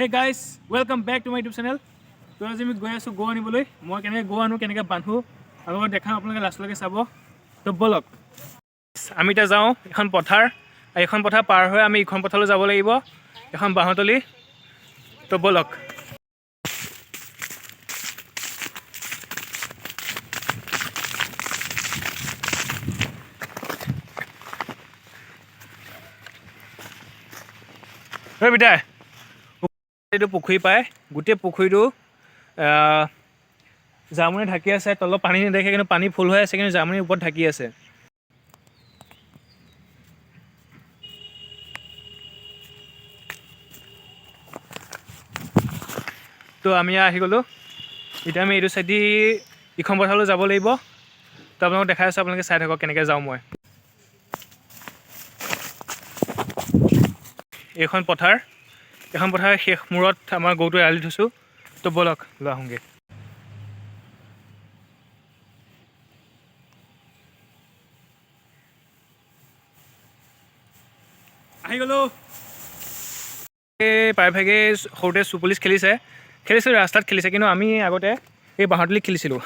Hey guys, welcome back to my YouTube channel. তো আজি আমি গৈ আছোঁ গো আনিবলৈ। মই কেনেকৈ গো আনো কেনেকৈ বান্ধো আৰু দেখাম আপোনালোকে লাষ্টলৈকে চাব। তো বলক আমি এতিয়া যাওঁ এখন পথাৰ আৰু এখন পথাৰ পাৰ হৈ আমি ইখন পথাৰলৈ যাব লাগিব এখন বাঁহতলী। তো বলক বিদায়। এইটো পুখুৰী পায়, গোটেই পুখুৰীটো জামুনি ঢাকি আছে। তলত পানী নেদেখে কিন্তু পানী ফুল হৈ আছে, কিন্তু জামুনিৰ ওপৰত ঢাকি আছে। তো আমি আহি গ'লোঁ। এতিয়া আমি এইটো চাইডি ইখন পথাৰলৈ যাব লাগিব। তো আপোনালোকক দেখাই আছোঁ, আপোনালোকে চাই থাকক কেনেকৈ যাওঁ মই। এইখন পথাৰ শেষ মূৰত আমাৰ গৰুটো এৰাল দি থৈছোঁ। তো বলক লৈ আহোঁগৈ। আহি গ'লোঁ। প্ৰায়ভাগে সৰুতে পুলিচ খেলিছে ৰাস্তাত খেলিছে, কিন্তু আমি আগতে এই বাঁহতলীত খেলিছিলোঁ।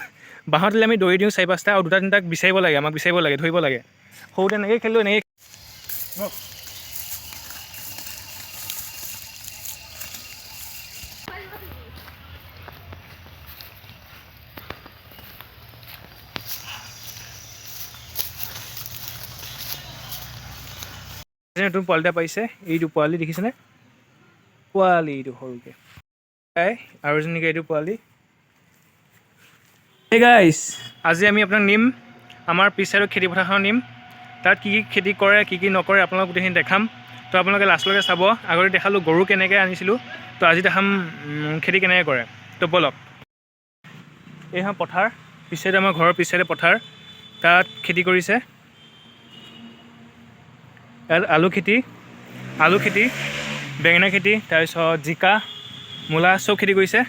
বাঁহতলী আমি দৌৰি দিওঁ 4-5টা আৰু 2-3টাক বিচাৰিব লাগে, আমাক বিচাৰিব লাগে, ধৰিব লাগে। সৰুতে এনেকৈ খেলিলোঁ, এনেকৈ নতুন পোৱালি এটা পাইছে। এইটো পোৱালি দেখিছেনে? পোৱালি এইটো সৰুকৈ আৰু যেনেকৈ এইটো পোৱালি। হে গাইছ, আজি আমি আপোনাক নিম আমাৰ পিছ চাইডৰ খেতি পথাৰখন নিম। তাত কি কি খেতি কৰে কি কি নকৰে আপোনালোকক গোটেইখিনি দেখাম। তো আপোনালোকে লাষ্টলৈকে চাব। আগতে দেখালোঁ গৰু কেনেকৈ আনিছিলোঁ, তো আজি দেখাম খেতি কেনেকৈ কৰে। তো বলক। এইখন পথাৰ, পিছ চাইডে আমাৰ ঘৰৰ পিছ চাইডে পথাৰ, তাত খেতি কৰিছে। আলু খেতি, বেঙেনা খেতি, তাৰপিছত জিকা, মূলা চব খেতি কৰিছে।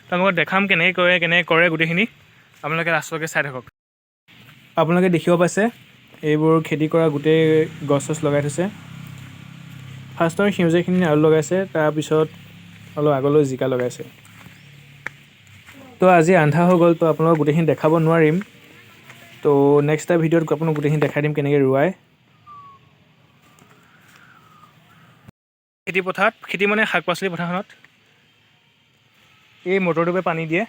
তেওঁলোকক দেখাম কেনেকৈ কৰে গোটেইখিনি। আপোনালোকে লাষ্টলৈকে চাই থাকক। আপোনালোকে দেখিব পাইছে এইবোৰ খেতি কৰা গোটেই গছ লগাই থৈছে। ফাৰ্ষ্টৰ সেউজীয়াখিনি আলু লগাইছে, তাৰপিছত অলপ আগলৈ জিকা লগাইছে। তো আজি আন্ধা হৈ গ'ল, তো আপোনালোকক গোটেইখিনি দেখাব নোৱাৰিম। তো নেক্সট এটা ভিডিঅ'ত আপোনাক গোটেইখিনি দেখাই দিম কেনেকৈ ৰোৱায়। খেতি পথাৰত, খেতি মানে শাক পাচলি পথাৰখনত এই মটৰটোৱে পানী দিয়ে।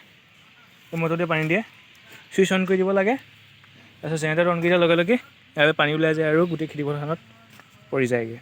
চুইচ অন কৰি দিব লাগে। তাৰপিছত জেনেৰেটৰ অন কৰি দিয়াৰ লগে লগে ইয়াৰ পানী ওলাই যায় আৰু গোটেই খেতি পথাৰখনত পৰি যায়গৈ।